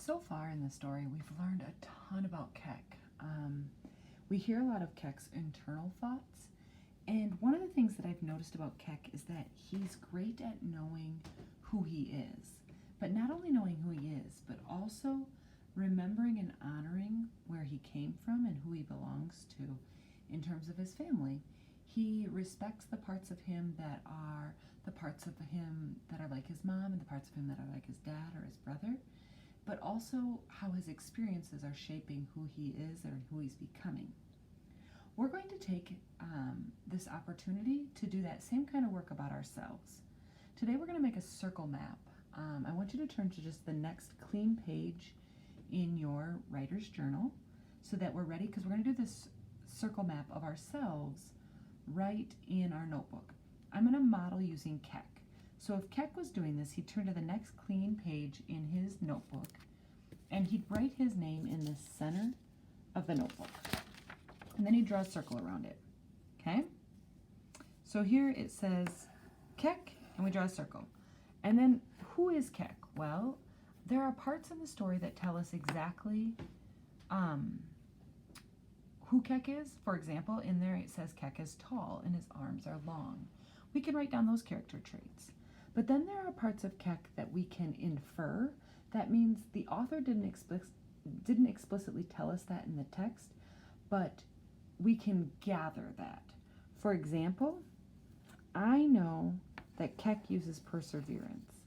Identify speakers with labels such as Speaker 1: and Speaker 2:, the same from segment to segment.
Speaker 1: So far in the story, we've learned a ton about Kek. We hear a lot of Kek's internal thoughts, and one of the things that I've noticed about Kek is that he's great at knowing who he is. But not only knowing who he is, but also remembering and honoring where he came from and who he belongs to in terms of his family. He respects the parts of him that are the parts of him that are like his mom and the parts of him that are like his dad or his brother, but also how his experiences are shaping who he is or who he's becoming. We're going to take this opportunity to do that same kind of work about ourselves. Today we're going to make a circle map. I want you to turn to just the next clean page in your writer's journal so that we're ready, because we're going to do this circle map of ourselves right in our notebook. I'm going to model using Kek. So if Kek was doing this, he'd turn to the next clean page in his notebook and he'd write his name in the center of the notebook. And then he'd draw a circle around it. Okay? So here it says Kek, and we draw a circle. And then who is Kek? Well, there are parts in the story that tell us exactly who Kek is. For example, in there it says Kek is tall and his arms are long. We can write down those character traits. But then there are parts of Kek that we can infer. That means the author didn't explicitly tell us that in the text, but we can gather that. For example, I know that Kek uses perseverance.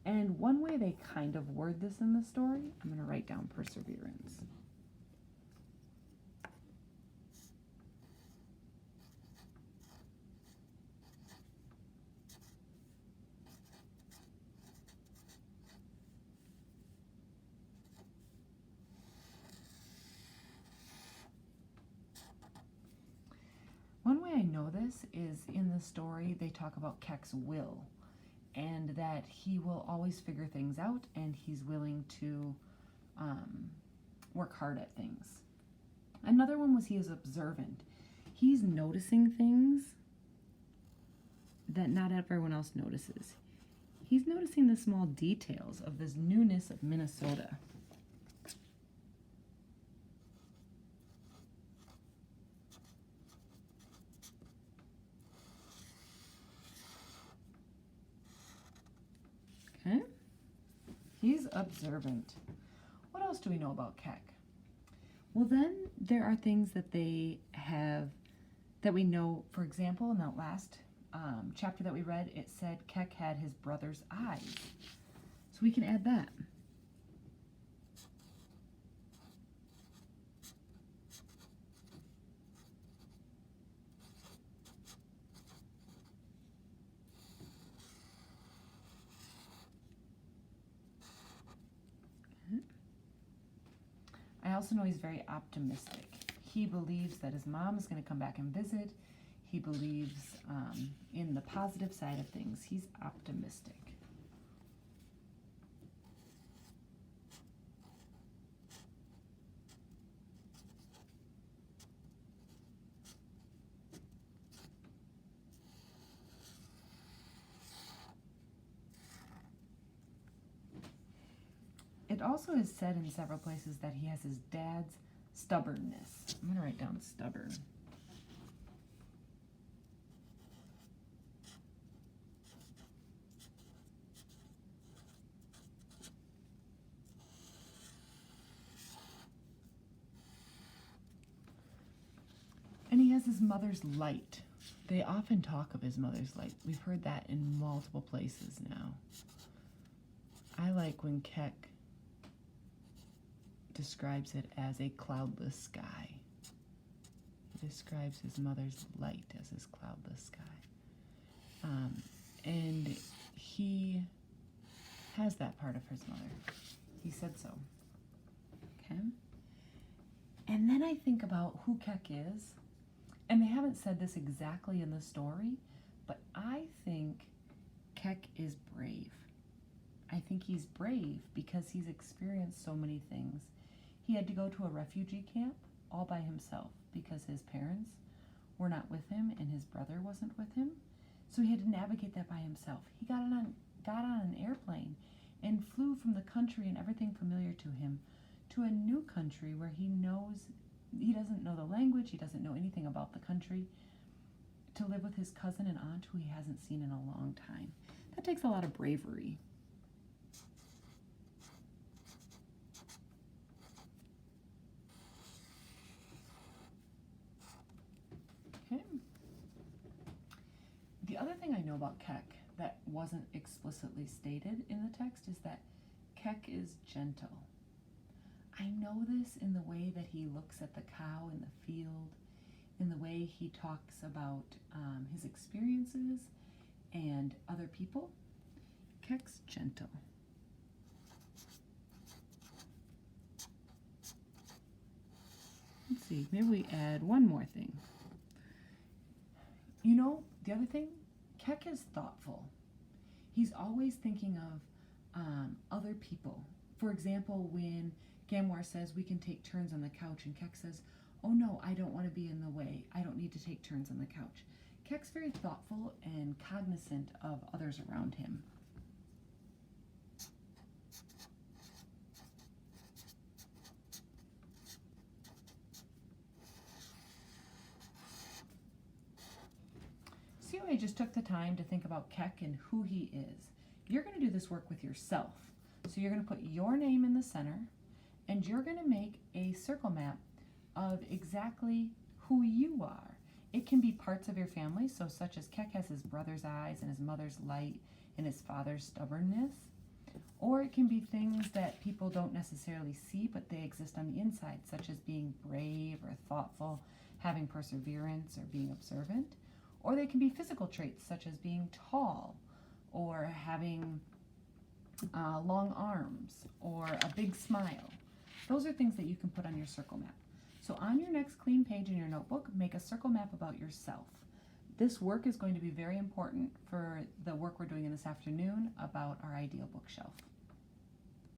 Speaker 1: And one way they kind of word this in the story, I'm going to write down perseverance. One way I know this is in the story they talk about Kek's will, and that he will always figure things out and he's willing to work hard at things. Another one was he is observant. He's noticing things that not everyone else notices. He's noticing the small details of this newness of Minnesota. Okay? He's observant. What else do we know about Kek? Well, then there are things that they have that we know. For example, in that last chapter that we read, it said Kek had his brother's eyes. So we can add that. I also know he's very optimistic. He believes that his mom is going to come back and visit. He believes in the positive side of things. He's optimistic. It also is said in several places that he has his dad's stubbornness. I'm going to write down stubborn. And he has his mother's light. They often talk of his mother's light. We've heard that in multiple places now. I like when Kek describes it as a cloudless sky. He describes his mother's light as his cloudless sky. And he has that part of his mother. He said so. Okay? And then I think about who Kek is. And they haven't said this exactly in the story, but I think Kek is brave. I think he's brave because he's experienced so many things. He had to go to a refugee camp all by himself because his parents were not with him and his brother wasn't with him. So he had to navigate that by himself. He got on an airplane and flew from the country and everything familiar to him to a new country where he doesn't know the language, he doesn't know anything about the country, to live with his cousin and aunt who he hasn't seen in a long time. That takes a lot of bravery. Okay. The other thing I know about Keck that wasn't explicitly stated in the text is that Keck is gentle. I know this in the way that he looks at the cow in the field, in the way he talks about his experiences and other people. Keck's gentle. Let's see, maybe we add one more thing. You know, the other thing, Keck is thoughtful. He's always thinking of other people. For example, when Gamwar says we can take turns on the couch, and Keck says, oh no, I don't want to be in the way. I don't need to take turns on the couch. Keck's very thoughtful and cognizant of others around him. See how I just took the time to think about Keck and who he is. You're going to do this work with yourself. So you're going to put your name in the center, and you're going to make a circle map of exactly who you are. It can be parts of your family, so such as Keck has his brother's eyes and his mother's light and his father's stubbornness. Or it can be things that people don't necessarily see, but they exist on the inside, such as being brave or thoughtful, having perseverance, or being observant. Or they can be physical traits, such as being tall, or having long arms, or a big smile. Those are things that you can put on your circle map. So on your next clean page in your notebook, make a circle map about yourself. This work is going to be very important for the work we're doing in this afternoon about our ideal bookshelf.